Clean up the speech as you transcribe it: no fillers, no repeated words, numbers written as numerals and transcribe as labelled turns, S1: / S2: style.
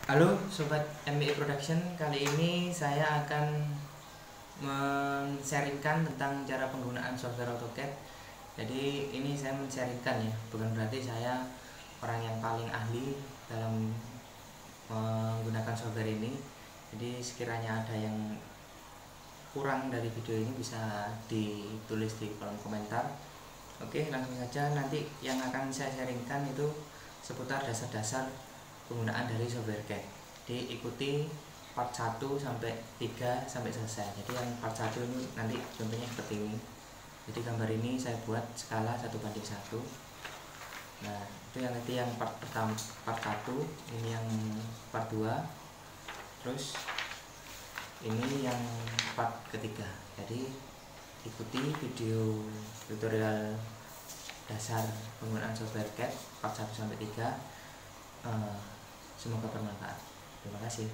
S1: Halo Sobat MBA Production, kali ini saya akan men-sharingkan tentang cara penggunaan software AutoCAD. Jadi ini saya men-sharingkan ya, bukan berarti saya orang yang paling ahli dalam menggunakan software ini. Jadi sekiranya ada yang kurang dari video ini bisa ditulis di kolom komentar. Oke, langsung saja. Nanti yang akan saya sharingkan itu seputar dasar-dasar penggunaan dari software CAD. Diikuti part 1 sampai 3 sampai selesai. Jadi yang part 1 ini nanti contohnya seperti ini. Jadi gambar ini saya buat skala 1:1. Nah, itu yang nanti yang part pertama, part 1, ini yang part 2. Terus ini yang part ketiga. Jadi ikuti video tutorial dasar penggunaan software CAD part 1 sampai 3. Semoga bermanfaat. Terima kasih.